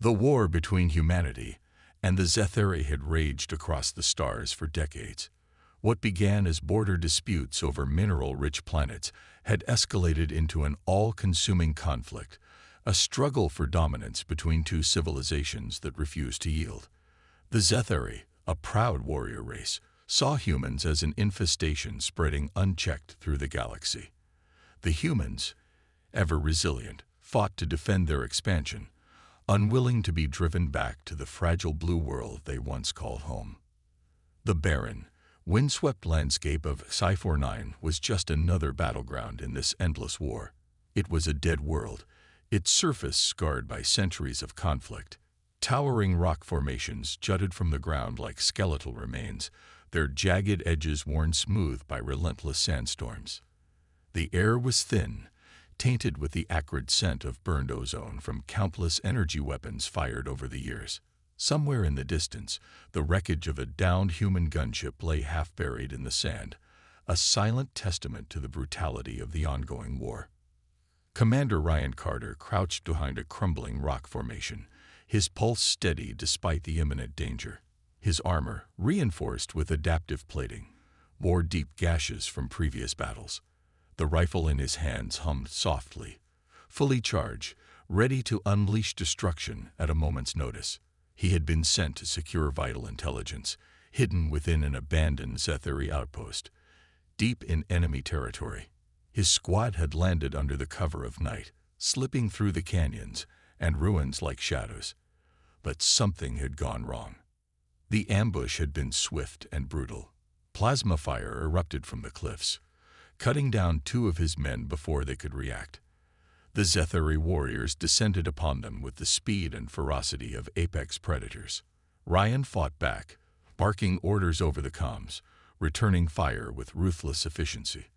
The war between humanity and the Zetheri had raged across the stars for decades. What began as border disputes over mineral-rich planets had escalated into an all-consuming conflict, a struggle for dominance between two civilizations that refused to yield. The Zetheri, a proud warrior race, saw humans as an infestation spreading unchecked through the galaxy. The humans, ever resilient, fought to defend their expansion, unwilling to be driven back to the fragile blue world they once called home. The barren, windswept landscape of Sci-Fi 9 was just another battleground in this endless war. It was a dead world, its surface scarred by centuries of conflict. Towering rock formations jutted from the ground like skeletal remains, their jagged edges worn smooth by relentless sandstorms. The air was thin, tainted with the acrid scent of burned ozone from countless energy weapons fired over the years. Somewhere in the distance, the wreckage of a downed human gunship lay half-buried in the sand, a silent testament to the brutality of the ongoing war. Commander Ryan Carter crouched behind a crumbling rock formation, his pulse steady despite the imminent danger. His armor, reinforced with adaptive plating, bore deep gashes from previous battles. The rifle in his hands hummed softly, fully charged, ready to unleash destruction at a moment's notice. He had been sent to secure vital intelligence, hidden within an abandoned Zetheri outpost, deep in enemy territory. His squad had landed under the cover of night, slipping through the canyons and ruins like shadows. But something had gone wrong. The ambush had been swift and brutal. Plasma fire erupted from the cliffs, cutting down two of his men before they could react. The Zetheri warriors descended upon them with the speed and ferocity of apex predators. Ryan fought back, barking orders over the comms, returning fire with ruthless efficiency.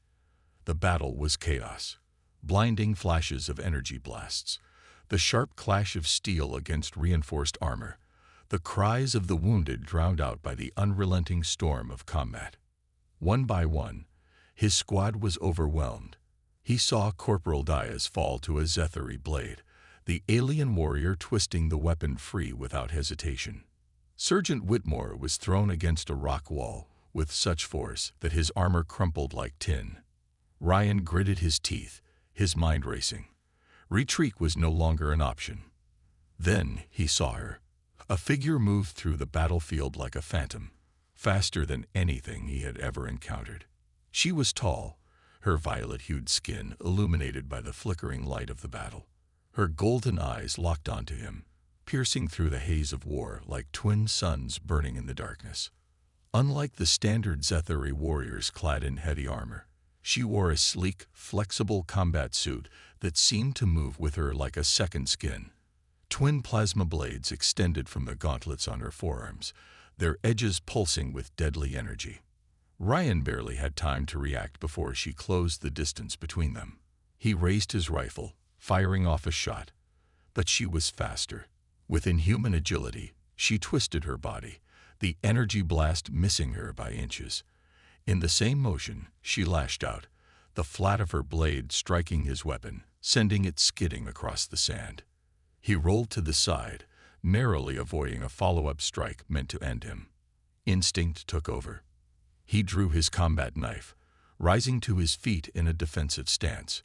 The battle was chaos. Blinding flashes of energy blasts, the sharp clash of steel against reinforced armor, the cries of the wounded drowned out by the unrelenting storm of combat. One by one, his squad was overwhelmed. He saw Corporal Diaz fall to a Zetheri blade, the alien warrior twisting the weapon free without hesitation. Sergeant Whitmore was thrown against a rock wall with such force that his armor crumpled like tin. Ryan gritted his teeth, his mind racing. Retreat was no longer an option. Then he saw her. A figure moved through the battlefield like a phantom, faster than anything he had ever encountered. She was tall, her violet-hued skin illuminated by the flickering light of the battle. Her golden eyes locked onto him, piercing through the haze of war like twin suns burning in the darkness. Unlike the standard Zetheri warriors clad in heavy armor, she wore a sleek, flexible combat suit that seemed to move with her like a second skin. Twin plasma blades extended from the gauntlets on her forearms, their edges pulsing with deadly energy. Ryan barely had time to react before she closed the distance between them. He raised his rifle, firing off a shot, but she was faster. With inhuman agility, she twisted her body, the energy blast missing her by inches. In the same motion, she lashed out, the flat of her blade striking his weapon, sending it skidding across the sand. He rolled to the side, narrowly avoiding a follow-up strike meant to end him. Instinct took over. He drew his combat knife, rising to his feet in a defensive stance.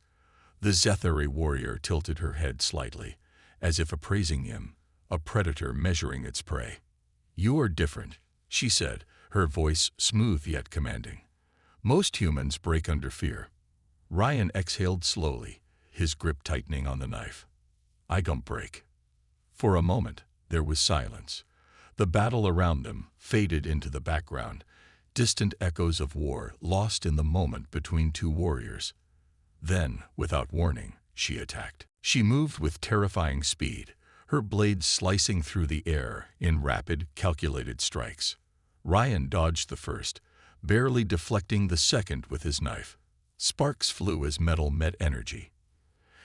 The Zetheri warrior tilted her head slightly, as if appraising him, a predator measuring its prey. "You are different," she said, her voice smooth yet commanding. "Most humans break under fear." Ryan exhaled slowly, his grip tightening on the knife. "I don't break." For a moment, there was silence. The battle around them faded into the background, distant echoes of war lost in the moment between two warriors. Then, without warning, she attacked. She moved with terrifying speed, her blade slicing through the air in rapid, calculated strikes. Ryan dodged the first, barely deflecting the second with his knife. Sparks flew as metal met energy.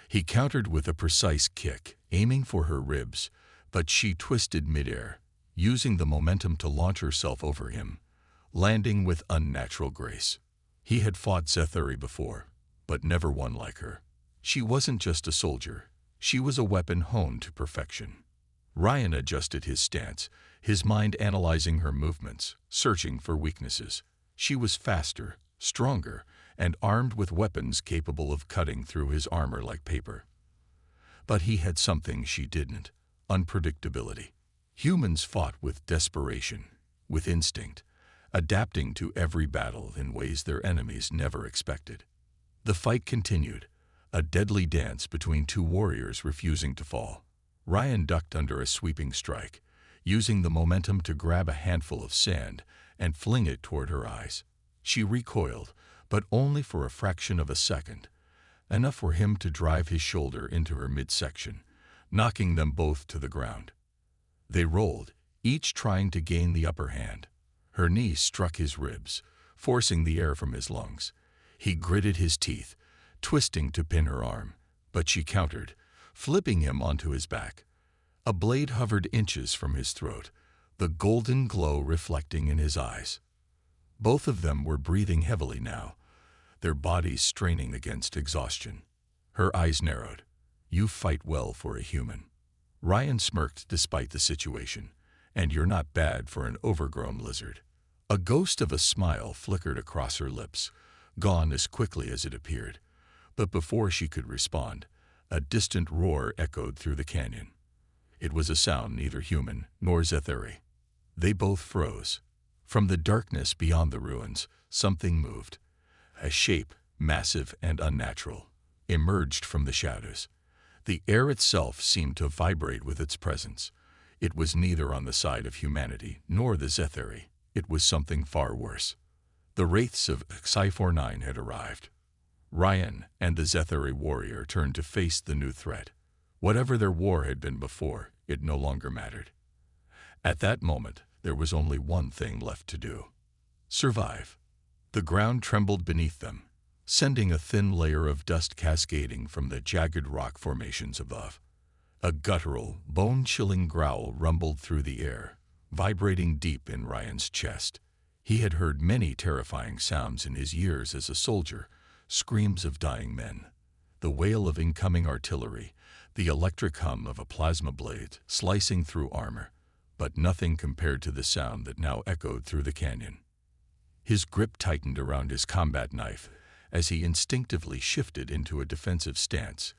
He countered with a precise kick, aiming for her ribs, but she twisted midair, using the momentum to launch herself over him, landing with unnatural grace. He had fought Zetheri before, but never one like her. She wasn't just a soldier, she was a weapon honed to perfection. Ryan adjusted his stance, his mind analyzing her movements, searching for weaknesses. She was faster, stronger, and armed with weapons capable of cutting through his armor like paper. But he had something she didn't: unpredictability. Humans fought with desperation, with instinct, adapting to every battle in ways their enemies never expected. The fight continued, a deadly dance between two warriors refusing to fall. Ryan ducked under a sweeping strike, using the momentum to grab a handful of sand and fling it toward her eyes. She recoiled, but only for a fraction of a second, enough for him to drive his shoulder into her midsection, knocking them both to the ground. They rolled, each trying to gain the upper hand. Her knee struck his ribs, forcing the air from his lungs. He gritted his teeth, twisting to pin her arm, but she countered, flipping him onto his back. A blade hovered inches from his throat, the golden glow reflecting in his eyes. Both of them were breathing heavily now, their bodies straining against exhaustion. Her eyes narrowed. "You fight well for a human." Ryan smirked despite the situation. "And you're not bad for an overgrown lizard." A ghost of a smile flickered across her lips, gone as quickly as it appeared. But before she could respond, a distant roar echoed through the canyon. It was a sound neither human nor Zetheri. They both froze. From the darkness beyond the ruins, something moved. A shape, massive and unnatural, emerged from the shadows. The air itself seemed to vibrate with its presence. It was neither on the side of humanity nor the Zetheri. It was something far worse. The wraiths of Sci-Fi had arrived. Ryan and the Zetheri warrior turned to face the new threat. Whatever their war had been before, it no longer mattered. At that moment, there was only one thing left to do: survive. The ground trembled beneath them, sending a thin layer of dust cascading from the jagged rock formations above. A guttural, bone-chilling growl rumbled through the air, vibrating deep in Ryan's chest. He had heard many terrifying sounds in his years as a soldier: screams of dying men, the wail of incoming artillery, the electric hum of a plasma blade slicing through armor, but nothing compared to the sound that now echoed through the canyon. His grip tightened around his combat knife as he instinctively shifted into a defensive stance,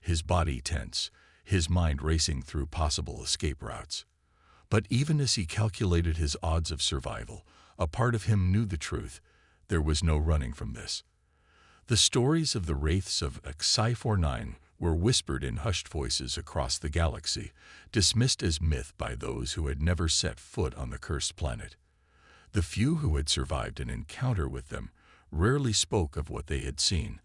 his body tense, his mind racing through possible escape routes. But even as he calculated his odds of survival, a part of him knew the truth: there was no running from this. The stories of the wraiths of Sci-Fi were whispered in hushed voices across the galaxy, dismissed as myth by those who had never set foot on the cursed planet. The few who had survived an encounter with them rarely spoke of what they had seen,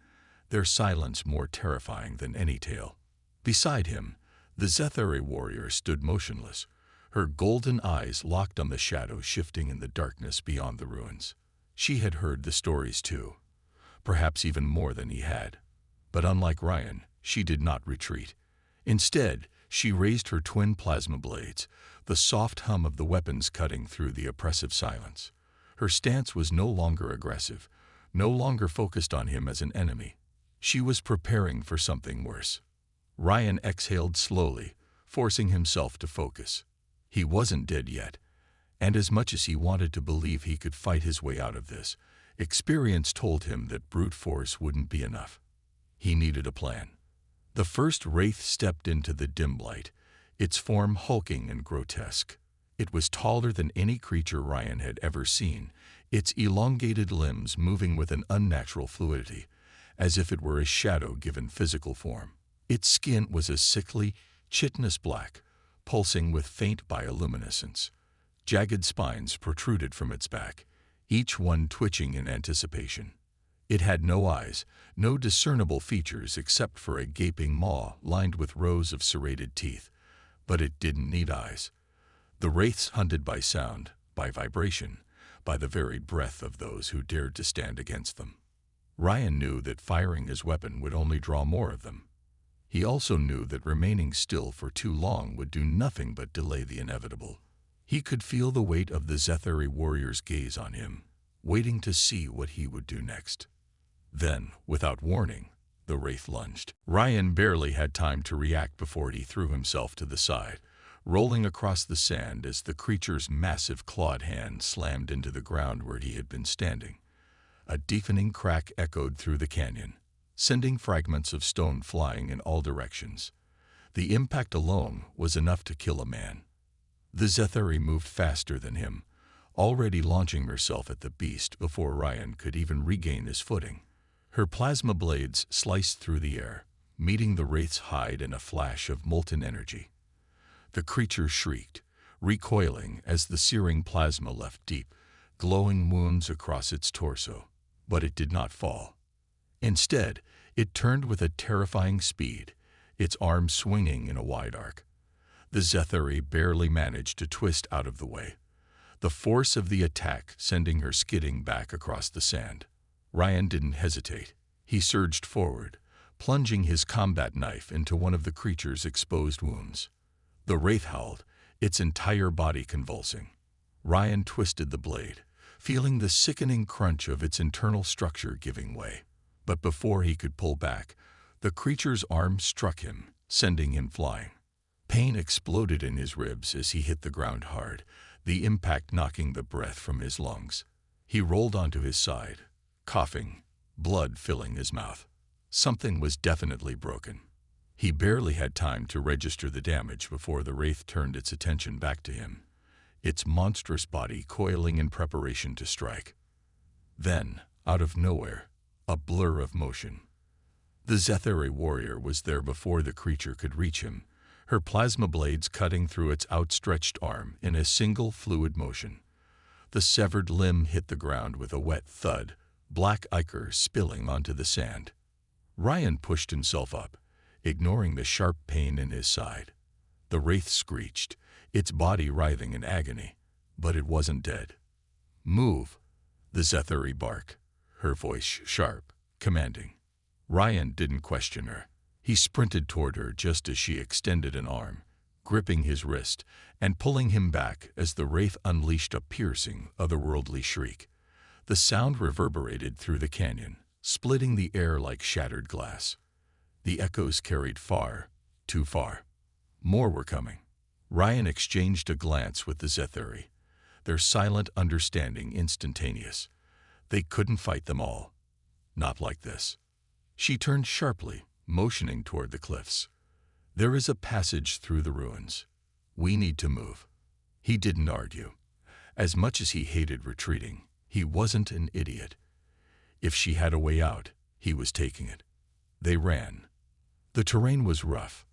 their silence more terrifying than any tale. Beside him, the Zetheri warrior stood motionless, her golden eyes locked on the shadows shifting in the darkness beyond the ruins. She had heard the stories too, perhaps even more than he had. But unlike Ryan, she did not retreat. Instead, she raised her twin plasma blades, the soft hum of the weapons cutting through the oppressive silence. Her stance was no longer aggressive, no longer focused on him as an enemy. She was preparing for something worse. Ryan exhaled slowly, forcing himself to focus. He wasn't dead yet, and as much as he wanted to believe he could fight his way out of this, experience told him that brute force wouldn't be enough. He needed a plan. The first wraith stepped into the dim light, its form hulking and grotesque. It was taller than any creature Ryan had ever seen, its elongated limbs moving with an unnatural fluidity, as if it were a shadow given physical form. Its skin was a sickly, chitinous black, pulsing with faint bioluminescence. Jagged spines protruded from its back, each one twitching in anticipation. It had no eyes, no discernible features except for a gaping maw lined with rows of serrated teeth. But it didn't need eyes. The wraiths hunted by sound, by vibration, by the very breath of those who dared to stand against them. Ryan knew that firing his weapon would only draw more of them. He also knew that remaining still for too long would do nothing but delay the inevitable. He could feel the weight of the Zetheri warrior's gaze on him, waiting to see what he would do next. Then, without warning, the wraith lunged. Ryan barely had time to react before he threw himself to the side, rolling across the sand as the creature's massive clawed hand slammed into the ground where he had been standing. A deafening crack echoed through the canyon, sending fragments of stone flying in all directions. The impact alone was enough to kill a man. The Zetheri moved faster than him, already launching herself at the beast before Ryan could even regain his footing. Her plasma blades sliced through the air, meeting the wraith's hide in a flash of molten energy. The creature shrieked, recoiling as the searing plasma left deep, glowing wounds across its torso. But it did not fall. Instead, it turned with a terrifying speed, its arms swinging in a wide arc. The Zetheri barely managed to twist out of the way, the force of the attack sending her skidding back across the sand. Ryan didn't hesitate. He surged forward, plunging his combat knife into one of the creature's exposed wounds. The wraith howled, its entire body convulsing. Ryan twisted the blade, feeling the sickening crunch of its internal structure giving way. But before he could pull back, the creature's arm struck him, sending him flying. Pain exploded in his ribs as he hit the ground hard, the impact knocking the breath from his lungs. He rolled onto his side, coughing, blood filling his mouth. Something was definitely broken. He barely had time to register the damage before the wraith turned its attention back to him, its monstrous body coiling in preparation to strike. Then, out of nowhere, a blur of motion. The Zetheri warrior was there before the creature could reach him, her plasma blades cutting through its outstretched arm in a single fluid motion. The severed limb hit the ground with a wet thud, black ichor spilling onto the sand. Ryan pushed himself up, ignoring the sharp pain in his side. The wraith screeched, its body writhing in agony, but it wasn't dead. "Move," the Zetheri barked, her voice sharp, commanding. Ryan didn't question her. He sprinted toward her just as she extended an arm, gripping his wrist and pulling him back as the wraith unleashed a piercing, otherworldly shriek. The sound reverberated through the canyon, splitting the air like shattered glass. The echoes carried far, too far. More were coming. Ryan exchanged a glance with the Zetheri, their silent understanding instantaneous. They couldn't fight them all. Not like this. She turned sharply, motioning toward the cliffs. "There is a passage through the ruins. We need to move." He didn't argue. As much as he hated retreating, he wasn't an idiot. If she had a way out, he was taking it. They ran. The terrain was rough,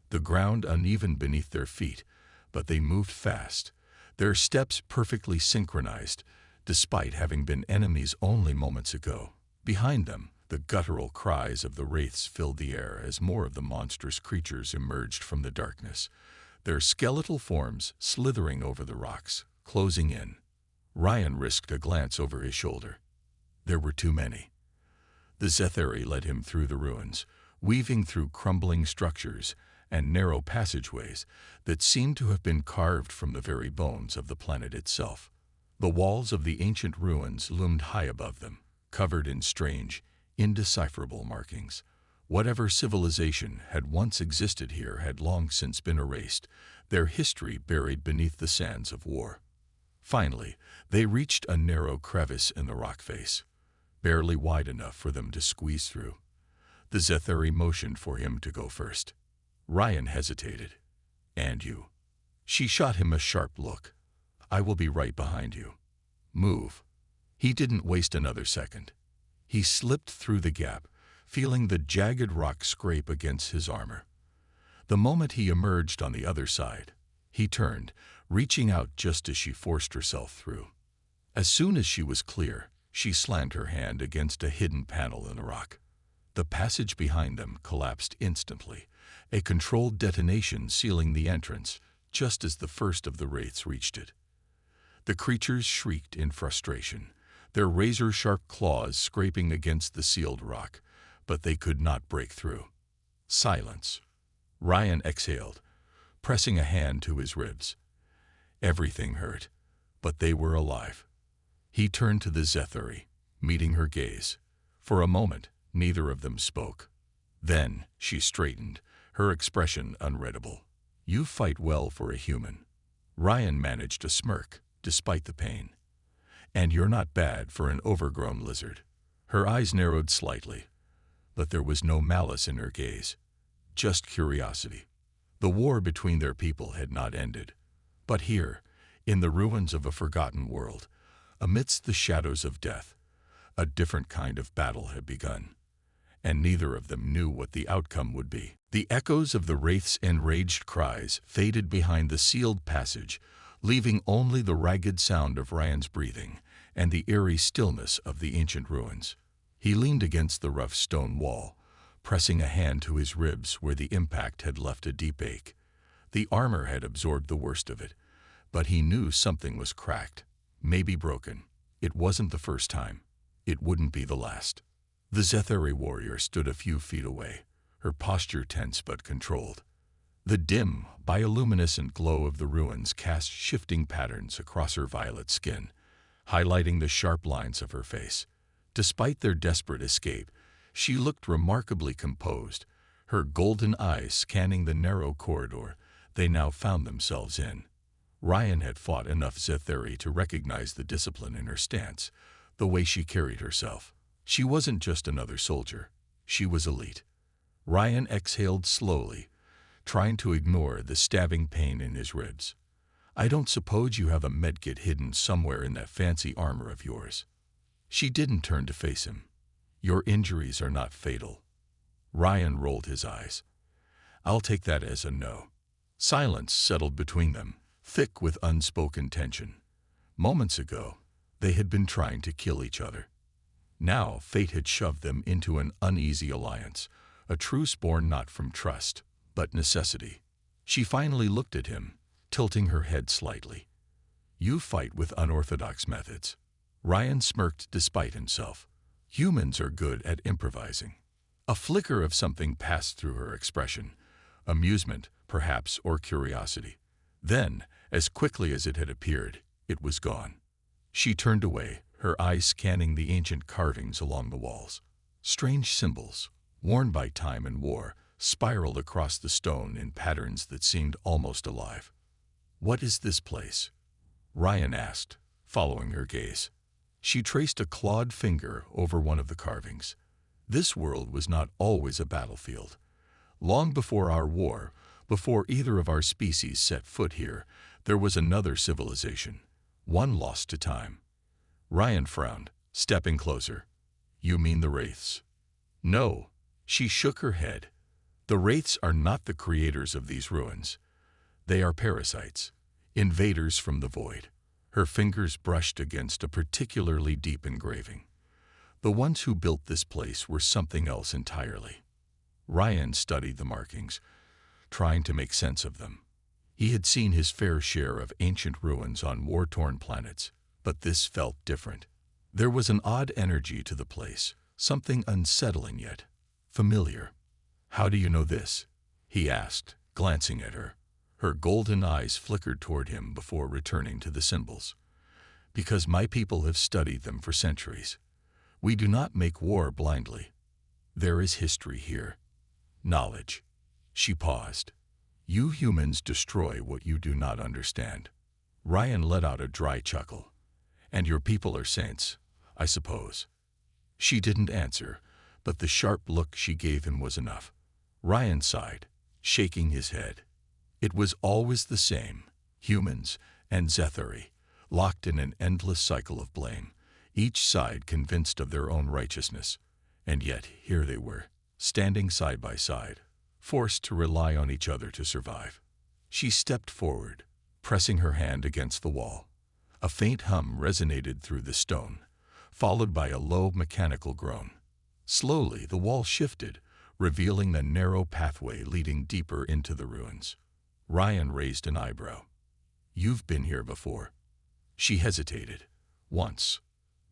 the ground uneven beneath their feet, but they moved fast, their steps perfectly synchronized, despite having been enemies only moments ago. Behind them, the guttural cries of the wraiths filled the air as more of the monstrous creatures emerged from the darkness, their skeletal forms slithering over the rocks, closing in. Ryan risked a glance over his shoulder. There were too many. The Zetheri led him through the ruins, weaving through crumbling structures and narrow passageways that seemed to have been carved from the very bones of the planet itself. The walls of the ancient ruins loomed high above them, covered in strange, indecipherable markings. Whatever civilization had once existed here had long since been erased, their history buried beneath the sands of war. Finally, they reached a narrow crevice in the rock face, barely wide enough for them to squeeze through. The Zetheri motioned for him to go first. Ryan hesitated. "And you?" She shot him a sharp look. "I will be right behind you. Move." He didn't waste another second. He slipped through the gap, feeling the jagged rock scrape against his armor. The moment he emerged on the other side, he turned, reaching out just as she forced herself through. As soon as she was clear, she slammed her hand against a hidden panel in the rock. The passage behind them collapsed instantly, a controlled detonation sealing the entrance just as the first of the wraiths reached it. The creatures shrieked in frustration, their razor-sharp claws scraping against the sealed rock, but they could not break through. Silence. Ryan exhaled, pressing a hand to his ribs. Everything hurt, but they were alive. He turned to the Zetheri, meeting her gaze. For a moment, neither of them spoke. Then she straightened, her expression unreadable. You fight well for a human. Ryan managed a smirk, despite the pain. And you're not bad for an overgrown lizard. Her eyes narrowed slightly, but there was no malice in her gaze, just curiosity. The war between their people had not ended. But here, in the ruins of a forgotten world, amidst the shadows of death, a different kind of battle had begun. And neither of them knew what the outcome would be. The echoes of the wraith's enraged cries faded behind the sealed passage, leaving only the ragged sound of Ryan's breathing and the eerie stillness of the ancient ruins. He leaned against the rough stone wall, pressing a hand to his ribs where the impact had left a deep ache. The armor had absorbed the worst of it, but he knew something was cracked, maybe broken. It wasn't the first time. It wouldn't be the last. The Zetheri warrior stood a few feet away, her posture tense but controlled. The dim, bioluminescent glow of the ruins cast shifting patterns across her violet skin, highlighting the sharp lines of her face. Despite their desperate escape, she looked remarkably composed, her golden eyes scanning the narrow corridor they now found themselves in. Ryan had fought enough Zetheri to recognize the discipline in her stance, the way she carried herself. She wasn't just another soldier. She was elite. Ryan exhaled slowly, trying to ignore the stabbing pain in his ribs. I don't suppose you have a medkit hidden somewhere in that fancy armor of yours. She didn't turn to face him. Your injuries are not fatal. Ryan rolled his eyes. I'll take that as a no. Silence settled between them, thick with unspoken tension. Moments ago, they had been trying to kill each other. Now fate had shoved them into an uneasy alliance, a truce born not from trust, but necessity. She finally looked at him, tilting her head slightly. You fight with unorthodox methods. Ryan smirked despite himself. Humans are good at improvising. A flicker of something passed through her expression, amusement, perhaps, or curiosity. Then, as quickly as it had appeared, it was gone. She turned away, her eyes scanning the ancient carvings along the walls. Strange symbols, worn by time and war, spiraled across the stone in patterns that seemed almost alive. What is this place? Ryan asked, following her gaze. She traced a clawed finger over one of the carvings. This world was not always a battlefield. Long before our war, before either of our species set foot here, there was another civilization, one lost to time. Ryan frowned, stepping closer. You mean the wraiths? No. She shook her head. The wraiths are not the creators of these ruins. They are parasites, invaders from the void. Her fingers brushed against a particularly deep engraving. The ones who built this place were something else entirely. Ryan studied the markings, trying to make sense of them. He had seen his fair share of ancient ruins on war-torn planets, but this felt different. There was an odd energy to the place, something unsettling yet familiar. How do you know this? He asked, glancing at her. Her golden eyes flickered toward him before returning to the symbols. Because my people have studied them for centuries. We do not make war blindly. There is history here. Knowledge. She paused. You humans destroy what you do not understand. Ryan let out a dry chuckle. And your people are saints, I suppose. She didn't answer, but the sharp look she gave him was enough. Ryan sighed, shaking his head. It was always the same, humans and Zetheri, locked in an endless cycle of blame, each side convinced of their own righteousness. And yet here they were, standing side by side, forced to rely on each other to survive. She stepped forward, pressing her hand against the wall. A faint hum resonated through the stone, followed by a low mechanical groan. Slowly the wall shifted, revealing a narrow pathway leading deeper into the ruins. Ryan raised an eyebrow. You've been here before. She hesitated. Once.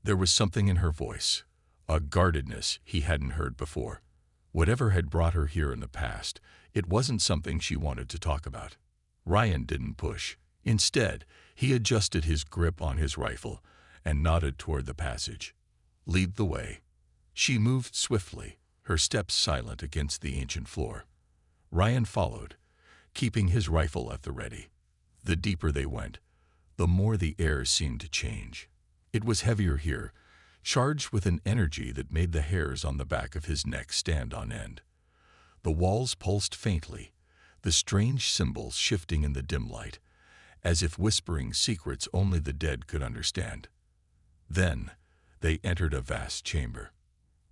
There was something in her voice, a guardedness he hadn't heard before. Whatever had brought her here in the past, it wasn't something she wanted to talk about. Ryan didn't push. Instead, he adjusted his grip on his rifle and nodded toward the passage. Lead the way. She moved swiftly, her steps silent against the ancient floor. Ryan followed, keeping his rifle at the ready. The deeper they went, the more the air seemed to change. It was heavier here, charged with an energy that made the hairs on the back of his neck stand on end. The walls pulsed faintly, the strange symbols shifting in the dim light, as if whispering secrets only the dead could understand. Then, they entered a vast chamber.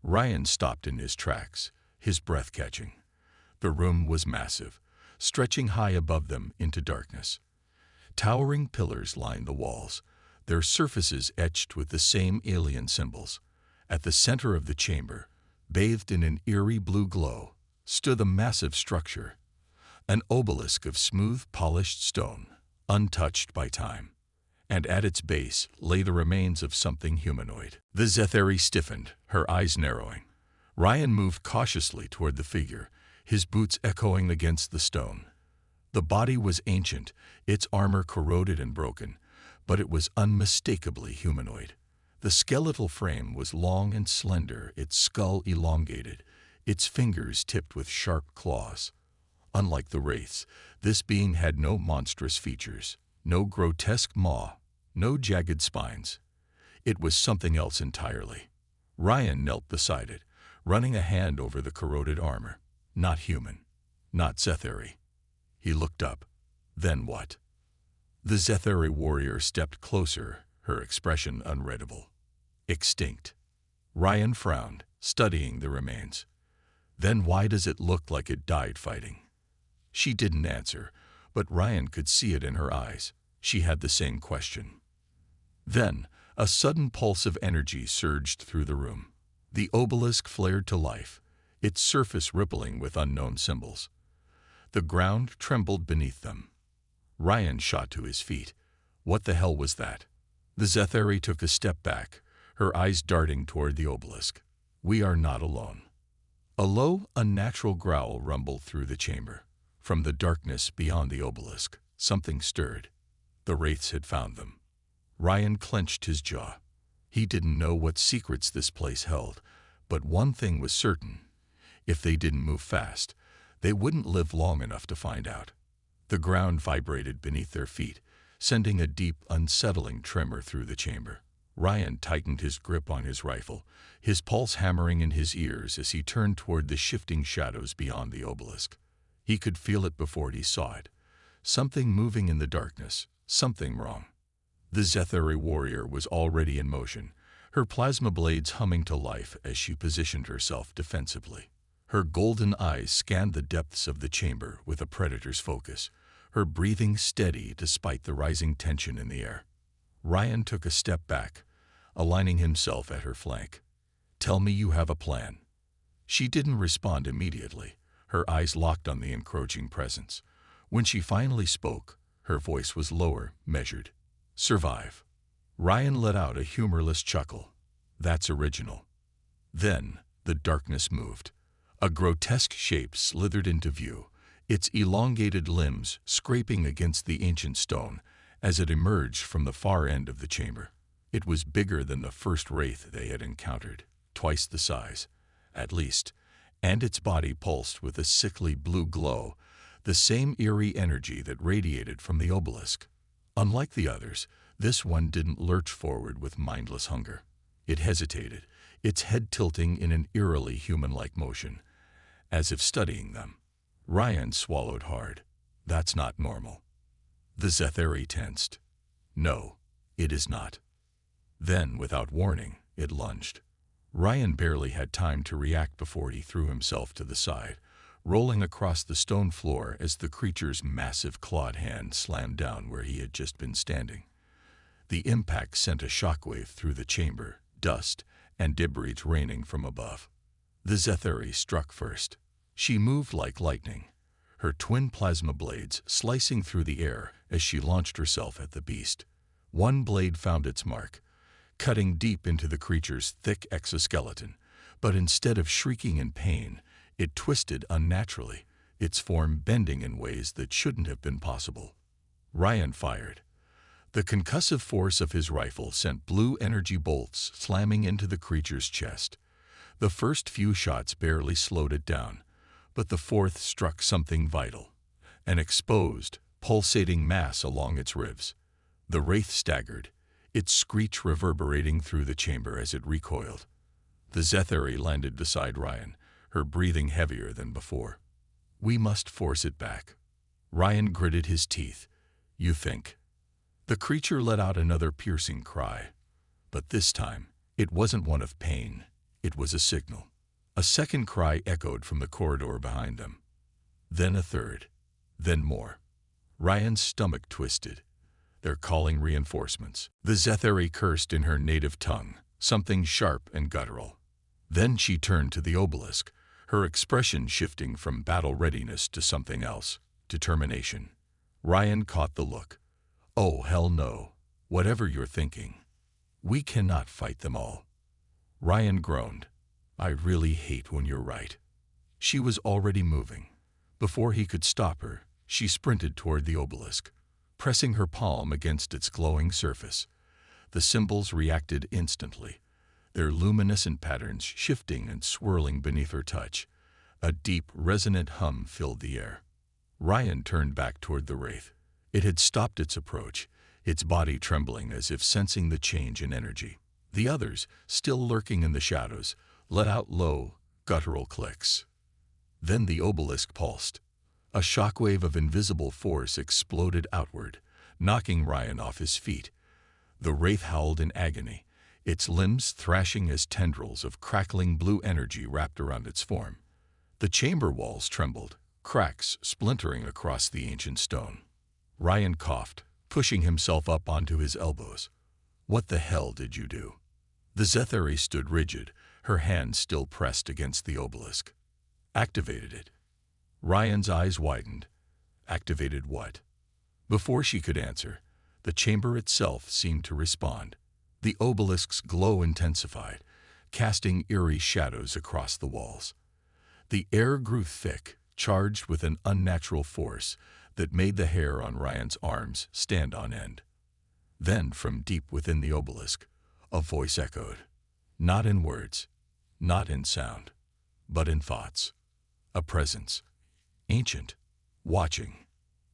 Ryan stopped in his tracks, his breath catching. The room was massive, stretching high above them into darkness. Towering pillars lined the walls, their surfaces etched with the same alien symbols. At the center of the chamber, bathed in an eerie blue glow, stood a massive structure, an obelisk of smooth, polished stone, untouched by time. And at its base lay the remains of something humanoid. The Zetheri stiffened, her eyes narrowing. Ryan moved cautiously toward the figure, his boots echoing against the stone. The body was ancient, its armor corroded and broken, but it was unmistakably humanoid. The skeletal frame was long and slender, its skull elongated, its fingers tipped with sharp claws. Unlike the wraiths, this being had no monstrous features, no grotesque maw, no jagged spines. It was something else entirely. Ryan knelt beside it, running a hand over the corroded armor. Not human, not Zetheri. He looked up. Then what? The Zetheri warrior stepped closer, her expression unreadable. Extinct. Ryan frowned, studying the remains. Then why does it look like it died fighting? She didn't answer, but Ryan could see it in her eyes. She had the same question. Then, a sudden pulse of energy surged through the room. The obelisk flared to life, its surface rippling with unknown symbols. The ground trembled beneath them. Ryan shot to his feet. What the hell was that? The Zetheri took a step back, her eyes darting toward the obelisk. We are not alone. A low, unnatural growl rumbled through the chamber. From the darkness beyond the obelisk, something stirred. The wraiths had found them. Ryan clenched his jaw. He didn't know what secrets this place held, but one thing was certain. If they didn't move fast, they wouldn't live long enough to find out. The ground vibrated beneath their feet, sending a deep, unsettling tremor through the chamber. Ryan tightened his grip on his rifle, his pulse hammering in his ears as he turned toward the shifting shadows beyond the obelisk. He could feel it before he saw it. Something moving in the darkness, something wrong. The Zetheri warrior was already in motion, her plasma blades humming to life as she positioned herself defensively. Her golden eyes scanned the depths of the chamber with a predator's focus, her breathing steady despite the rising tension in the air. Ryan took a step back, aligning himself at her flank. Tell me you have a plan. She didn't respond immediately, her eyes locked on the encroaching presence. When she finally spoke, her voice was lower, measured. Survive. Ryan let out a humorless chuckle. That's original. Then, the darkness moved. A grotesque shape slithered into view, its elongated limbs scraping against the ancient stone as it emerged from the far end of the chamber. It was bigger than the first wraith they had encountered, twice the size, at least, and its body pulsed with a sickly blue glow, the same eerie energy that radiated from the obelisk. Unlike the others, this one didn't lurch forward with mindless hunger. It hesitated, its head tilting in an eerily human-like motion, as if studying them. Ryan swallowed hard. That's not normal. The Zetheri tensed. No, it is not. Then, without warning, it lunged. Ryan barely had time to react before he threw himself to the side, rolling across the stone floor as the creature's massive clawed hand slammed down where he had just been standing. The impact sent a shockwave through the chamber, dust and debris raining from above. The Zetheri struck first. She moved like lightning, her twin plasma blades slicing through the air as she launched herself at the beast. One blade found its mark, cutting deep into the creature's thick exoskeleton, but instead of shrieking in pain, it twisted unnaturally, its form bending in ways that shouldn't have been possible. Ryan fired. The concussive force of his rifle sent blue energy bolts slamming into the creature's chest. The first few shots barely slowed it down, but the fourth struck something vital. an exposed, pulsating mass along its ribs. The wraith staggered, its screech reverberating through the chamber as it recoiled. The Zetheri landed beside Ryan, her breathing heavier than before. "We must force it back." Ryan gritted his teeth. "You think?" The creature let out another piercing cry. But this time, it wasn't one of pain. It was a signal. A second cry echoed from the corridor behind them. Then a third. Then more. Ryan's stomach twisted. "They're calling reinforcements." The Zetheri cursed in her native tongue, something sharp and guttural. Then she turned to the obelisk, her expression shifting from battle readiness to something else, determination. Ryan caught the look. "Oh, hell no. Whatever you're thinking. We cannot fight them all." Ryan groaned. "I really hate when you're right." She was already moving. Before he could stop her, she sprinted toward the obelisk, pressing her palm against its glowing surface. The symbols reacted instantly, their luminescent patterns shifting and swirling beneath her touch. A deep, resonant hum filled the air. Ryan turned back toward the wraith. It had stopped its approach, its body trembling as if sensing the change in energy. The others, still lurking in the shadows, let out low, guttural clicks. Then the obelisk pulsed. A shockwave of invisible force exploded outward, knocking Ryan off his feet. The wraith howled in agony, its limbs thrashing as tendrils of crackling blue energy wrapped around its form. The chamber walls trembled, cracks splintering across the ancient stone. Ryan coughed, pushing himself up onto his elbows. "What the hell did you do?" The Zetheri stood rigid, her hand still pressed against the obelisk. "Activated it." Ryan's eyes widened. "Activated what?" Before she could answer, the chamber itself seemed to respond. The obelisk's glow intensified, casting eerie shadows across the walls. The air grew thick, charged with an unnatural force that made the hair on Ryan's arms stand on end. Then, from deep within the obelisk, a voice echoed. Not in words, not in sound, but in thoughts. A presence. Ancient. Watching.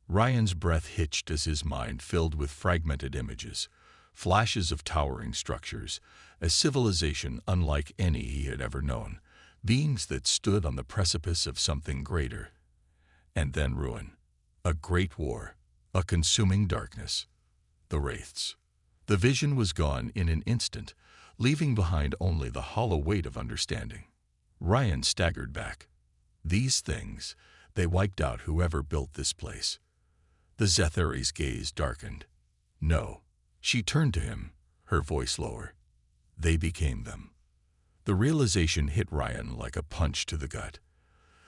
Ryan's breath hitched as his mind filled with fragmented images, flashes of towering structures, a civilization unlike any he had ever known, beings that stood on the precipice of something greater. And then ruin. A great war. A consuming darkness. The wraiths. The vision was gone in an instant, leaving behind only the hollow weight of understanding. Ryan staggered back. These things, they wiped out whoever built this place. The Zetheri's gaze darkened. No. She turned to him, her voice lower. They became them. The realization hit Ryan like a punch to the gut.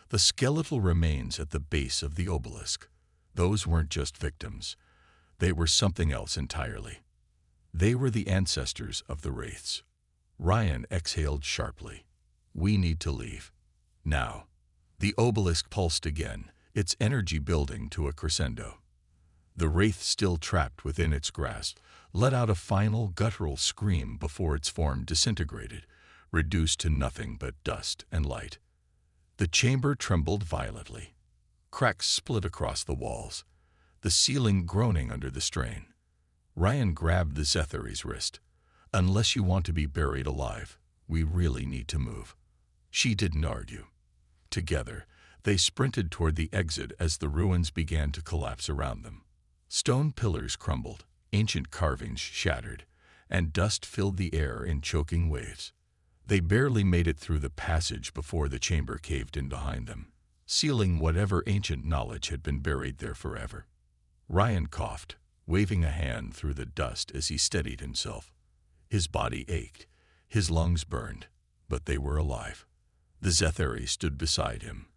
The skeletal remains at the base of the obelisk. Those weren't just victims. They were something else entirely. They were the ancestors of the wraiths. Ryan exhaled sharply. We need to leave. Now. The obelisk pulsed again, its energy building to a crescendo. The wraith, still trapped within its grasp, let out a final guttural scream before its form disintegrated, reduced to nothing but dust and light. The chamber trembled violently. Cracks split across the walls, the ceiling groaning under the strain. Ryan grabbed the Zetheri's wrist. Unless you want to be buried alive, we really need to move. She didn't argue. Together, they sprinted toward the exit as the ruins began to collapse around them. Stone pillars crumbled, ancient carvings shattered, and dust filled the air in choking waves. They barely made it through the passage before the chamber caved in behind them, sealing whatever ancient knowledge had been buried there forever. Ryan coughed, waving a hand through the dust as he steadied himself. His body ached, his lungs burned, but they were alive. The Zetheri stood beside him,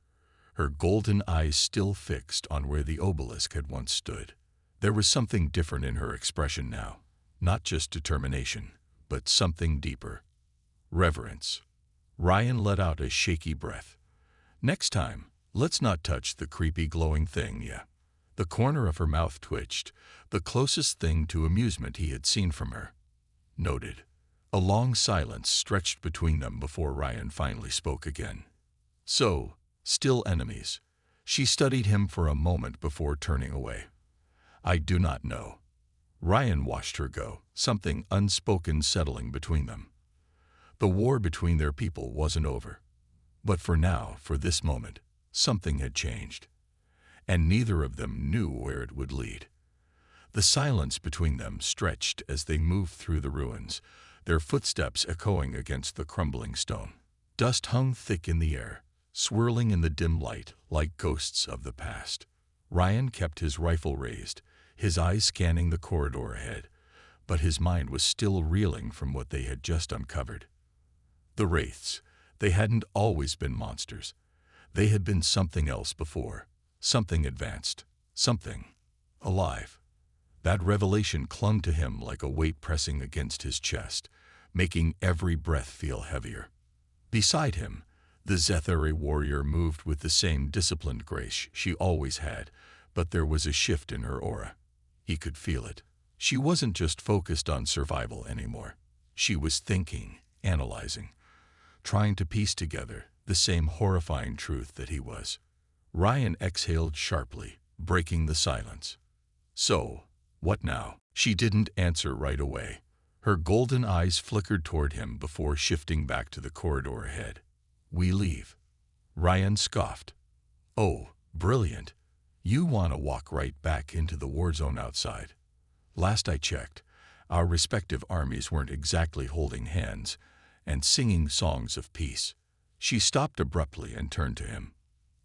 her golden eyes still fixed on where the obelisk had once stood. There was something different in her expression now, not just determination, but something deeper. Reverence. Ryan let out a shaky breath. Next time, let's not touch the creepy glowing thing, yeah. The corner of her mouth twitched, the closest thing to amusement he had seen from her. Noted. A long silence stretched between them before Ryan finally spoke again. So, still enemies. She studied him for a moment before turning away. "I do not know." Ryan watched her go, something unspoken settling between them. The war between their people wasn't over. But for now, for this moment, something had changed. And neither of them knew where it would lead. The silence between them stretched as they moved through the ruins, their footsteps echoing against the crumbling stone. Dust hung thick in the air, swirling in the dim light like ghosts of the past. Ryan kept his rifle raised, his eyes scanning the corridor ahead, but his mind was still reeling from what they had just uncovered. The wraiths, they hadn't always been monsters. They had been something else before, something advanced, something alive. That revelation clung to him like a weight pressing against his chest, making every breath feel heavier. Beside him, the Zetheri warrior moved with the same disciplined grace she always had, but there was a shift in her aura. He could feel it. She wasn't just focused on survival anymore. She was thinking, analyzing, trying to piece together the same horrifying truth that he was. Ryan exhaled sharply, breaking the silence. "So, what now?" She didn't answer right away. Her golden eyes flickered toward him before shifting back to the corridor ahead. "We leave." Ryan scoffed. "Oh, brilliant. You want to walk right back into the war zone outside. Last I checked, our respective armies weren't exactly holding hands and singing songs of peace." She stopped abruptly and turned to him.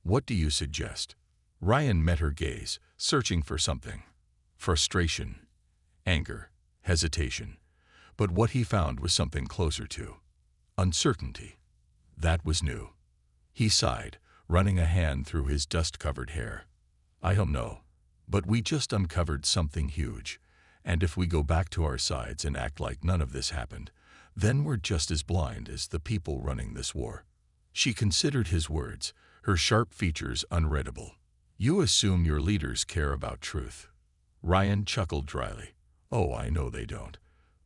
"What do you suggest?" Ryan met her gaze, searching for something. Frustration, anger, hesitation. But what he found was something closer to uncertainty. That was new. He sighed, running a hand through his dust-covered hair. "I don't know, but we just uncovered something huge, and if we go back to our sides and act like none of this happened, then we're just as blind as the people running this war." She considered his words, her sharp features unreadable. "You assume your leaders care about truth." Ryan chuckled dryly. "Oh, I know they don't.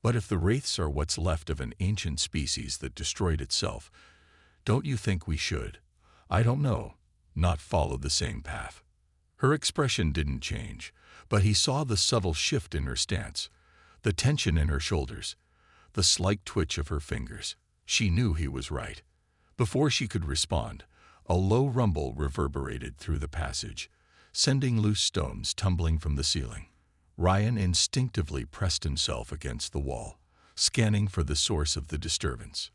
But if the wraiths are what's left of an ancient species that destroyed itself, don't you think we should, I don't know, not follow the same path?" Her expression didn't change, but he saw the subtle shift in her stance, the tension in her shoulders, the slight twitch of her fingers. She knew he was right. Before she could respond, a low rumble reverberated through the passage, sending loose stones tumbling from the ceiling. Ryan instinctively pressed himself against the wall, scanning for the source of the disturbance.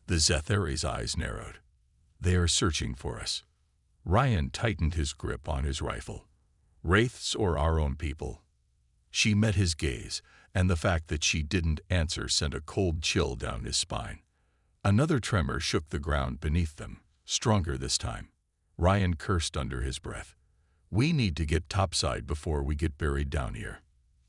The Zetheri's eyes narrowed. "They are searching for us." Ryan tightened his grip on his rifle. "Wraiths or our own people?" She met his gaze, and the fact that she didn't answer sent a cold chill down his spine. Another tremor shook the ground beneath them, stronger this time. Ryan cursed under his breath. "We need to get topside before we get buried down here."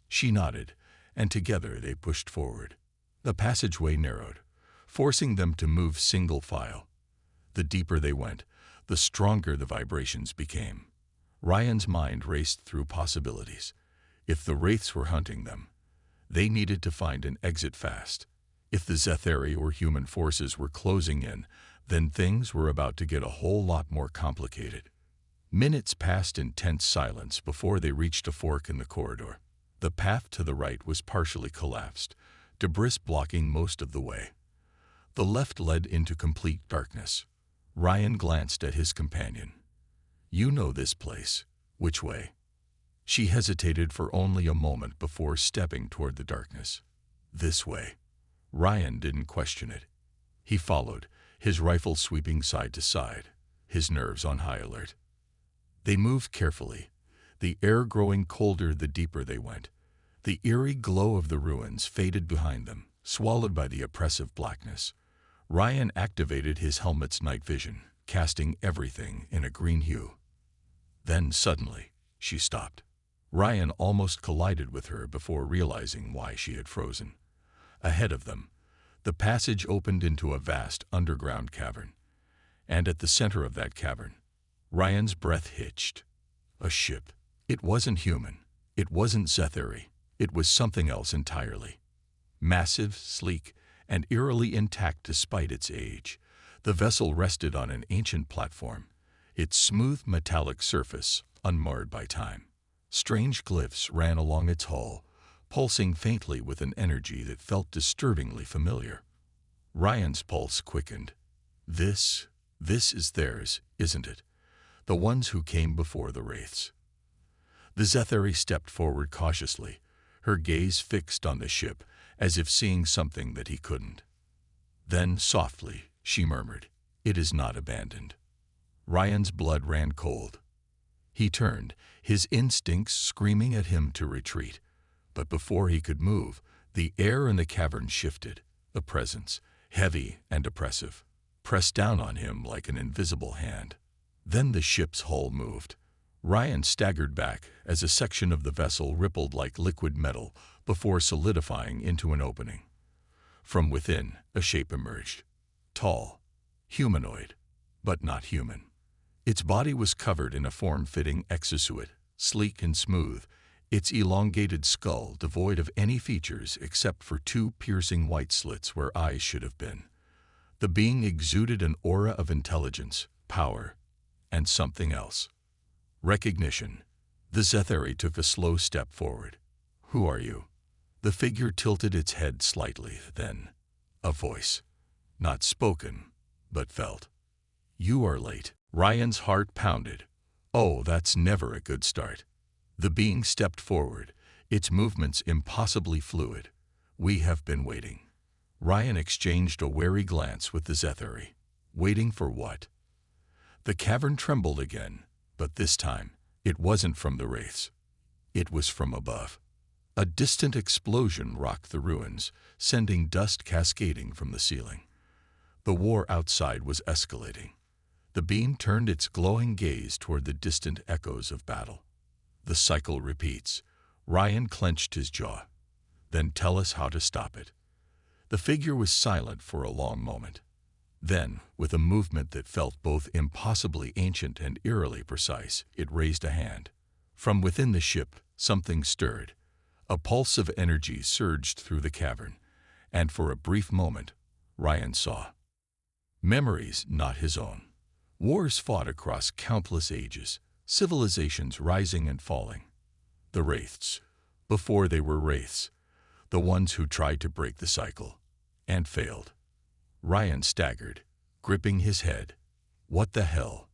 She nodded, and together they pushed forward. The passageway narrowed, forcing them to move single file. The deeper they went, the stronger the vibrations became. Ryan's mind raced through possibilities. If the wraiths were hunting them, they needed to find an exit fast. If the Zetheri or human forces were closing in, then things were about to get a whole lot more complicated. Minutes passed in tense silence before they reached a fork in the corridor. The path to the right was partially collapsed, debris blocking most of the way. The left led into complete darkness. Ryan glanced at his companion. "You know this place. Which way?" She hesitated for only a moment before stepping toward the darkness. "This way." Ryan didn't question it. He followed, his rifle sweeping side to side, his nerves on high alert. They moved carefully, the air growing colder the deeper they went. The eerie glow of the ruins faded behind them, swallowed by the oppressive blackness. Ryan activated his helmet's night vision, casting everything in a green hue. Then suddenly, she stopped. Ryan almost collided with her before realizing why she had frozen. Ahead of them, the passage opened into a vast underground cavern. And at the center of that cavern, Ryan's breath hitched. A ship. It wasn't human. It wasn't Zetheri. It was something else entirely. Massive, sleek, and eerily intact despite its age, the vessel rested on an ancient platform, its smooth metallic surface unmarred by time. Strange glyphs ran along its hull, pulsing faintly with an energy that felt disturbingly familiar. Ryan's pulse quickened. This is theirs, isn't it? The ones who came before the wraiths. The Zetheri stepped forward cautiously, her gaze fixed on the ship, as if seeing something that he couldn't. Then, softly, she murmured, "It is not abandoned." Ryan's blood ran cold. He turned, his instincts screaming at him to retreat. But before he could move, the air in the cavern shifted. A presence, heavy and oppressive, pressed down on him like an invisible hand. Then the ship's hull moved. Ryan staggered back as a section of the vessel rippled like liquid metal before solidifying into an opening. From within, a shape emerged. Tall, humanoid, but not human. Its body was covered in a form-fitting exosuit, sleek and smooth, its elongated skull devoid of any features except for two piercing white slits where eyes should have been. The being exuded an aura of intelligence, power, and something else. Recognition. The Zetheri took a slow step forward. "Who are you?" The figure tilted its head slightly, then a voice. Not spoken, but felt. "You are late." Ryan's heart pounded. Oh, that's never a good start. The being stepped forward, its movements impossibly fluid. "We have been waiting." Ryan exchanged a wary glance with the Zetheri. Waiting for what? The cavern trembled again, but this time, it wasn't from the wraiths. It was from above. A distant explosion rocked the ruins, sending dust cascading from the ceiling. The war outside was escalating. The beam turned its glowing gaze toward the distant echoes of battle. The cycle repeats. Ryan clenched his jaw. Then tell us how to stop it. The figure was silent for a long moment. Then, with a movement that felt both impossibly ancient and eerily precise, it raised a hand. From within the ship, something stirred. A pulse of energy surged through the cavern, and for a brief moment, Ryan saw memories not his own. Wars fought across countless ages, civilizations rising and falling. The wraiths, before they were wraiths, the ones who tried to break the cycle, and failed. Ryan staggered, gripping his head. What the hell?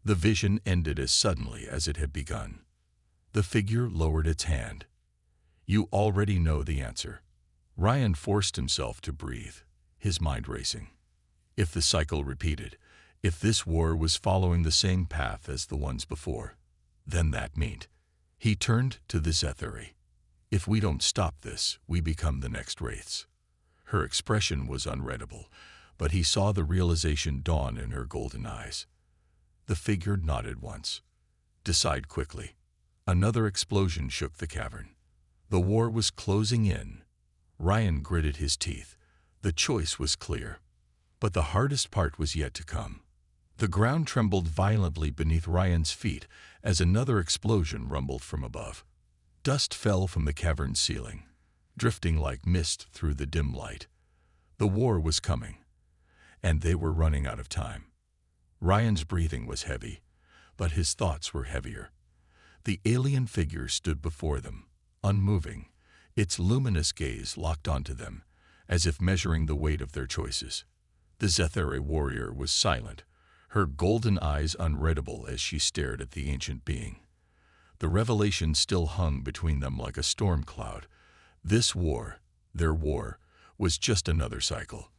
The vision ended as suddenly as it had begun. The figure lowered its hand. You already know the answer. Ryan forced himself to breathe, his mind racing. If the cycle repeated, if this war was following the same path as the ones before, then that meant. He turned to the Zetheri. If we don't stop this, we become the next wraiths. Her expression was unreadable, but he saw the realization dawn in her golden eyes. The figure nodded once. Decide quickly. Another explosion shook the cavern. The war was closing in. Ryan gritted his teeth. The choice was clear. But the hardest part was yet to come. The ground trembled violently beneath Ryan's feet as another explosion rumbled from above. Dust fell from the cavern's ceiling, drifting like mist through the dim light. The war was coming, and they were running out of time. Ryan's breathing was heavy, but his thoughts were heavier. The alien figure stood before them, unmoving, its luminous gaze locked onto them, as if measuring the weight of their choices. The Zetheri warrior was silent, her golden eyes unreadable as she stared at the ancient being. The revelation still hung between them like a storm cloud. This war, their war, was just another cycle,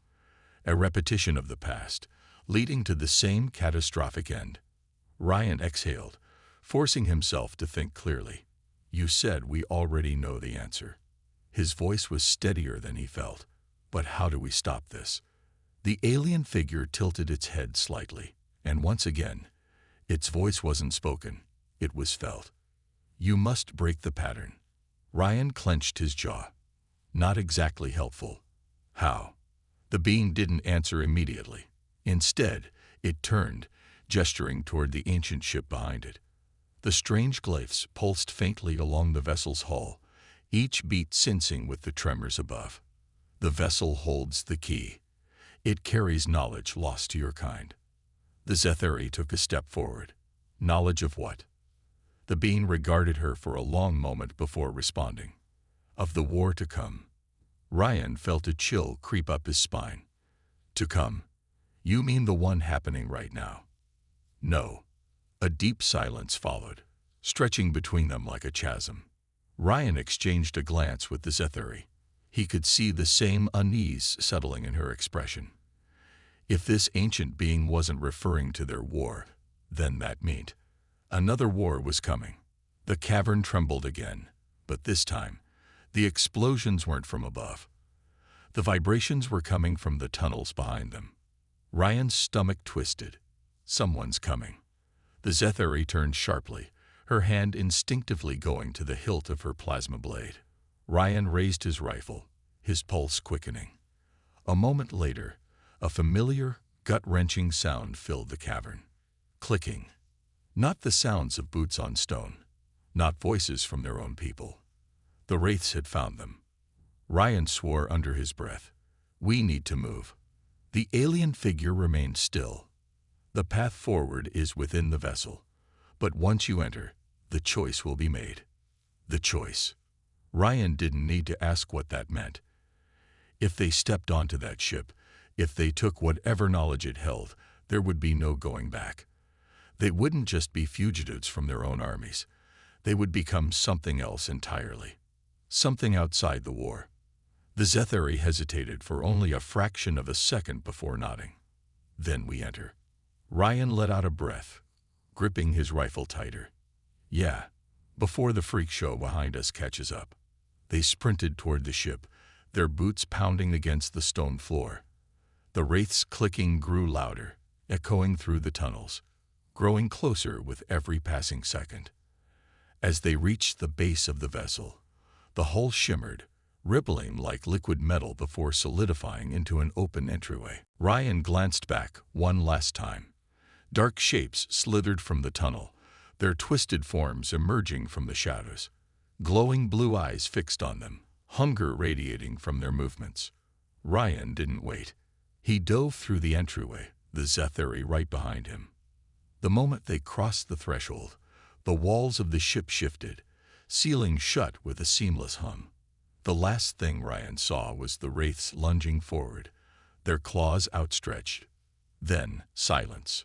a repetition of the past, leading to the same catastrophic end. Ryan exhaled, forcing himself to think clearly. You said we already know the answer. His voice was steadier than he felt. But how do we stop this? The alien figure tilted its head slightly, and once again, its voice wasn't spoken, it was felt. You must break the pattern. Ryan clenched his jaw. Not exactly helpful. How? The being didn't answer immediately. Instead, it turned, gesturing toward the ancient ship behind it. The strange glyphs pulsed faintly along the vessel's hull, each beat sensing with the tremors above. The vessel holds the key. It carries knowledge lost to your kind. The Zetheri took a step forward. Knowledge of what? The being regarded her for a long moment before responding. Of the war to come. Ryan felt a chill creep up his spine. To come? You mean the one happening right now? No. A deep silence followed, stretching between them like a chasm. Ryan exchanged a glance with the Zetheri. He could see the same unease settling in her expression. If this ancient being wasn't referring to their war, then that meant another war was coming. The cavern trembled again, but this time, the explosions weren't from above. The vibrations were coming from the tunnels behind them. Ryan's stomach twisted. Someone's coming. The Zetheri turned sharply, her hand instinctively going to the hilt of her plasma blade. Ryan raised his rifle, his pulse quickening. A moment later, a familiar, gut-wrenching sound filled the cavern. Clicking. Not the sounds of boots on stone. Not voices from their own people. The wraiths had found them. Ryan swore under his breath. We need to move. The alien figure remained still. The path forward is within the vessel. But once you enter, the choice will be made. The choice. Ryan didn't need to ask what that meant. If they stepped onto that ship, if they took whatever knowledge it held, there would be no going back. They wouldn't just be fugitives from their own armies. They would become something else entirely. Something outside the war. The Zetheri hesitated for only a fraction of a second before nodding. Then we enter. Ryan let out a breath, gripping his rifle tighter. Yeah, before the freak show behind us catches up. They sprinted toward the ship, their boots pounding against the stone floor. The wraith's clicking grew louder, echoing through the tunnels, growing closer with every passing second. As they reached the base of the vessel, the hull shimmered, rippling like liquid metal before solidifying into an open entryway. Ryan glanced back one last time. Dark shapes slithered from the tunnel, their twisted forms emerging from the shadows. Glowing blue eyes fixed on them, hunger radiating from their movements. Ryan didn't wait. He dove through the entryway, the Zetheri right behind him. The moment they crossed the threshold, the walls of the ship shifted, sealing shut with a seamless hum. The last thing Ryan saw was the wraiths lunging forward, their claws outstretched. Then, silence.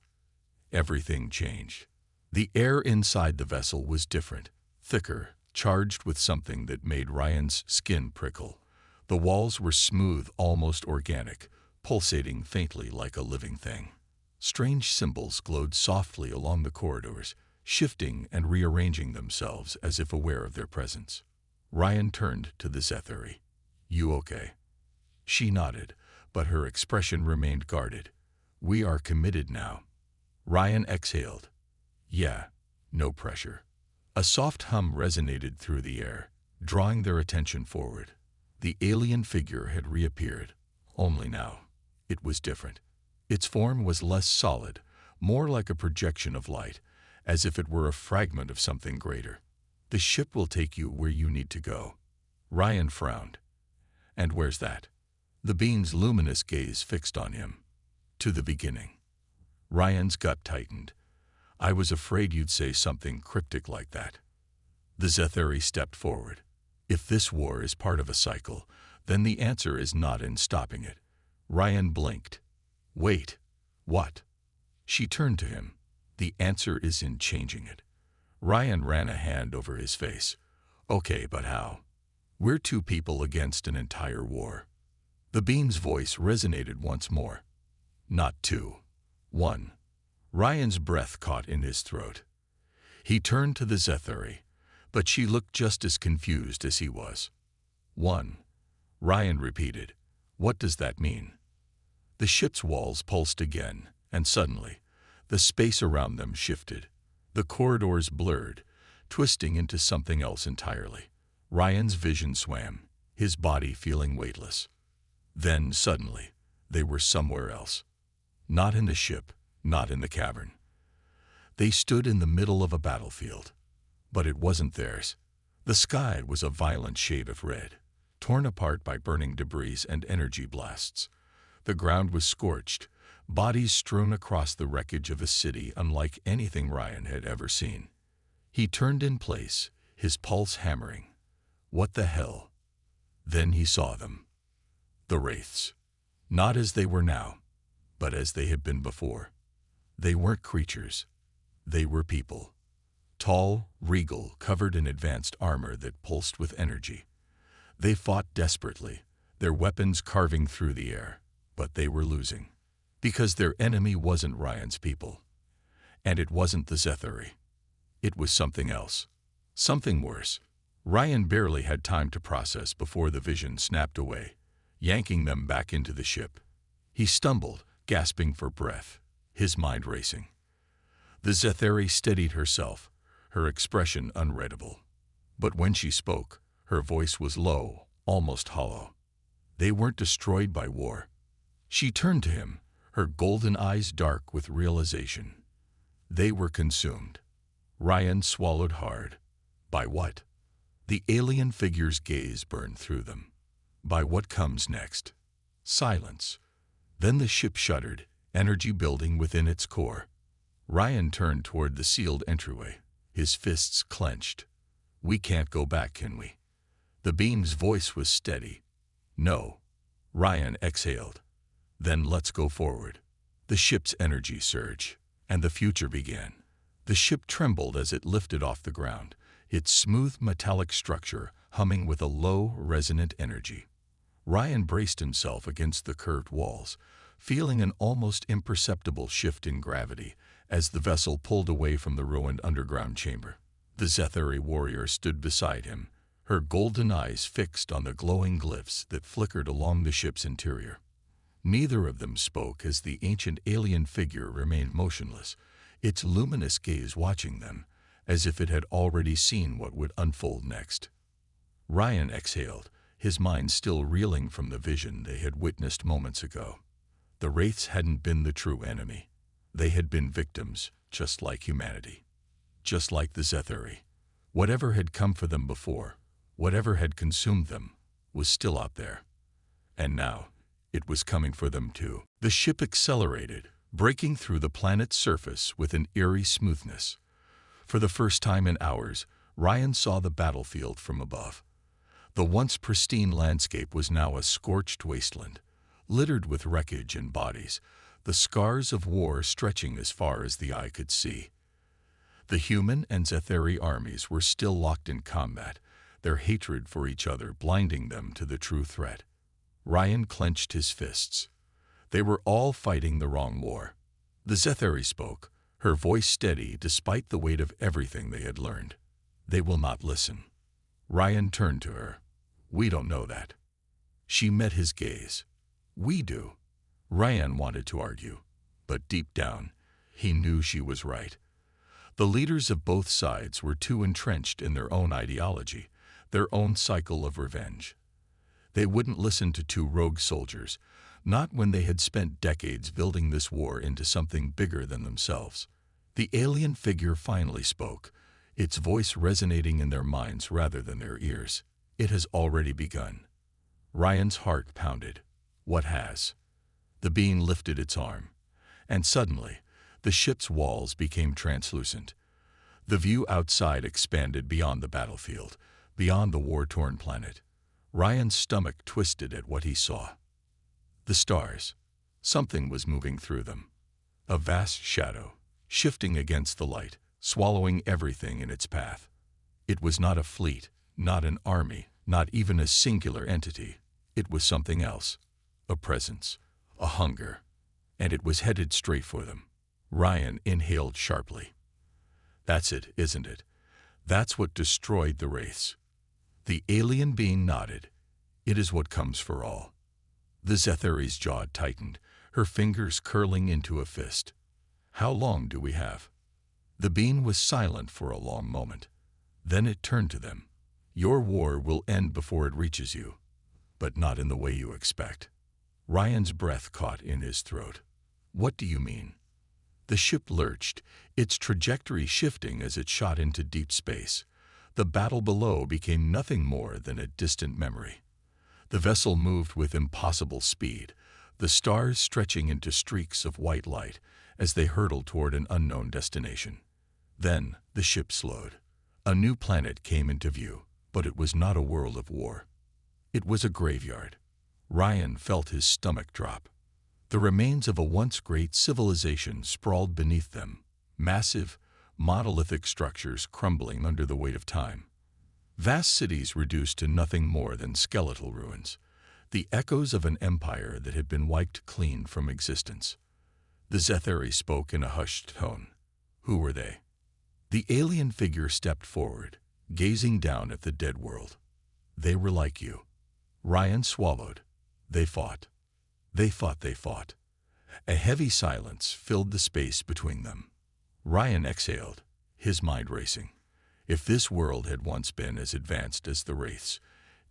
Everything changed. The air inside the vessel was different, thicker, charged with something that made Ryan's skin prickle. The walls were smooth, almost organic, pulsating faintly like a living thing. Strange symbols glowed softly along the corridors, shifting and rearranging themselves as if aware of their presence. Ryan turned to the Zetheri. You okay? She nodded, but her expression remained guarded. We are committed now. Ryan exhaled. Yeah, no pressure. A soft hum resonated through the air, drawing their attention forward. The alien figure had reappeared, only now. It was different. Its form was less solid, more like a projection of light, as if it were a fragment of something greater. The ship will take you where you need to go. Ryan frowned. And where's that? The being's luminous gaze fixed on him. To the beginning. Ryan's gut tightened. I was afraid you'd say something cryptic like that. The Zetheri stepped forward. If this war is part of a cycle, then the answer is not in stopping it. Ryan blinked. Wait. What? She turned to him. The answer is in changing it. Ryan ran a hand over his face. Okay, but how? We're two people against an entire war. The being's voice resonated once more. Not two. One. Ryan's breath caught in his throat. He turned to the Zetheri, but she looked just as confused as he was. One. Ryan repeated. What does that mean? The ship's walls pulsed again, and suddenly, the space around them shifted. The corridors blurred, twisting into something else entirely. Ryan's vision swam, his body feeling weightless. Then, suddenly, they were somewhere else. Not in the ship, not in the cavern. They stood in the middle of a battlefield. But it wasn't theirs. The sky was a violent shade of red, torn apart by burning debris and energy blasts. The ground was scorched, bodies strewn across the wreckage of a city unlike anything Ryan had ever seen. He turned in place, his pulse hammering. What the hell? Then he saw them. The wraiths. Not as they were now, but as they had been before. They weren't creatures. They were people. Tall, regal, covered in advanced armor that pulsed with energy. They fought desperately, their weapons carving through the air, but they were losing. Because their enemy wasn't Ryan's people. And it wasn't the Zethari. It was something else. Something worse. Ryan barely had time to process before the vision snapped away, yanking them back into the ship. He stumbled, gasping for breath, his mind racing. The Zethari steadied herself, her expression unreadable. But when she spoke, her voice was low, almost hollow. They weren't destroyed by war. She turned to him, her golden eyes dark with realization. They were consumed. Ryan swallowed hard. By what? The alien figure's gaze burned through them. By what comes next? Silence. Then the ship shuddered, energy building within its core. Ryan turned toward the sealed entryway, his fists clenched. We can't go back, can we? The beam's voice was steady. No. Ryan exhaled. Then let's go forward. The ship's energy surged, and the future began. The ship trembled as it lifted off the ground, its smooth metallic structure humming with a low, resonant energy. Ryan braced himself against the curved walls, feeling an almost imperceptible shift in gravity as the vessel pulled away from the ruined underground chamber. The Zethari warrior stood beside him, her golden eyes fixed on the glowing glyphs that flickered along the ship's interior. Neither of them spoke as the ancient alien figure remained motionless, its luminous gaze watching them, as if it had already seen what would unfold next. Ryan exhaled, his mind still reeling from the vision they had witnessed moments ago. The wraiths hadn't been the true enemy. They had been victims, just like humanity. Just like the Zethari. Whatever had come for them before, whatever had consumed them, was still out there. And now, it was coming for them too. The ship accelerated, breaking through the planet's surface with an eerie smoothness. For the first time in hours, Ryan saw the battlefield from above. The once pristine landscape was now a scorched wasteland, littered with wreckage and bodies, the scars of war stretching as far as the eye could see. The human and Zethari armies were still locked in combat, their hatred for each other blinding them to the true threat. Ryan clenched his fists. They were all fighting the wrong war. The Zethari spoke, her voice steady despite the weight of everything they had learned. They will not listen. Ryan turned to her. We don't know that. She met his gaze. We do. Ryan wanted to argue, but deep down, he knew she was right. The leaders of both sides were too entrenched in their own ideology, their own cycle of revenge. They wouldn't listen to two rogue soldiers, not when they had spent decades building this war into something bigger than themselves. The alien figure finally spoke, its voice resonating in their minds rather than their ears. It has already begun. Ryan's heart pounded. What has? The being lifted its arm, and suddenly, the ship's walls became translucent. The view outside expanded beyond the battlefield, beyond the war-torn planet. Ryan's stomach twisted at what he saw. The stars. Something was moving through them. A vast shadow, shifting against the light, swallowing everything in its path. It was not a fleet, not an army, not even a singular entity. It was something else. A presence, a hunger, and it was headed straight for them. Ryan inhaled sharply. That's it, isn't it? That's what destroyed the wraiths. The alien being nodded. It is what comes for all. The Zethari's jaw tightened, her fingers curling into a fist. How long do we have? The being was silent for a long moment. Then it turned to them. Your war will end before it reaches you, but not in the way you expect. Ryan's breath caught in his throat. What do you mean? The ship lurched, its trajectory shifting as it shot into deep space. The battle below became nothing more than a distant memory. The vessel moved with impossible speed, the stars stretching into streaks of white light as they hurtled toward an unknown destination. Then the ship slowed. A new planet came into view, but it was not a world of war. It was a graveyard. Ryan felt his stomach drop. The remains of a once great civilization sprawled beneath them, massive, monolithic structures crumbling under the weight of time. Vast cities reduced to nothing more than skeletal ruins, the echoes of an empire that had been wiped clean from existence. The Zetheri spoke in a hushed tone. Who were they? The alien figure stepped forward, gazing down at the dead world. They were like you. Ryan swallowed. They fought. They fought. A heavy silence filled the space between them. Ryan exhaled, his mind racing. If this world had once been as advanced as the Wraiths,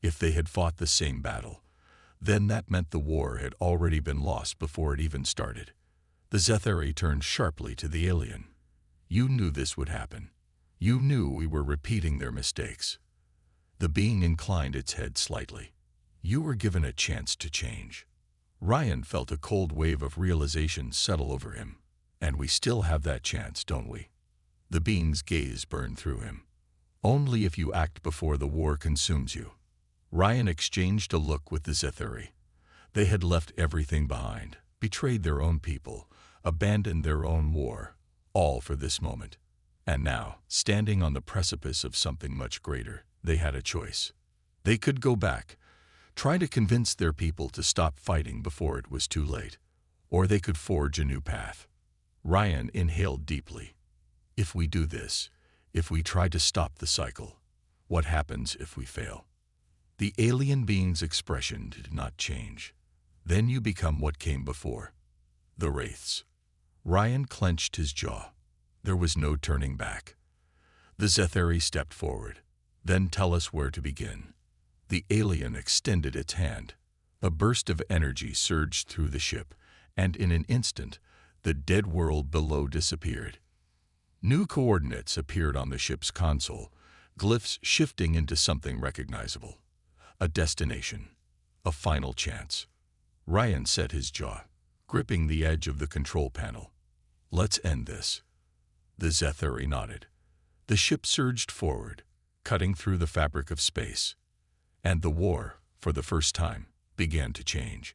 if they had fought the same battle, then that meant the war had already been lost before it even started. The Zetheri turned sharply to the alien. You knew this would happen. You knew we were repeating their mistakes. The being inclined its head slightly. You were given a chance to change. Ryan felt a cold wave of realization settle over him. And we still have that chance, don't we? The being's gaze burned through him. Only if you act before the war consumes you. Ryan exchanged a look with the Zetheri. They had left everything behind, betrayed their own people, abandoned their own war, all for this moment. And now, standing on the precipice of something much greater, they had a choice. They could go back, try to convince their people to stop fighting before it was too late, or they could forge a new path. Ryan inhaled deeply. If we do this, if we try to stop the cycle, what happens if we fail? The alien being's expression did not change. Then you become what came before. The Wraiths. Ryan clenched his jaw. There was no turning back. The Zetheri stepped forward. Then tell us where to begin. The alien extended its hand. A burst of energy surged through the ship, and in an instant, the dead world below disappeared. New coordinates appeared on the ship's console, glyphs shifting into something recognizable. A destination. A final chance. Ryan set his jaw, gripping the edge of the control panel. Let's end this. The Zetheri nodded. The ship surged forward, cutting through the fabric of space. And the war, for the first time, began to change.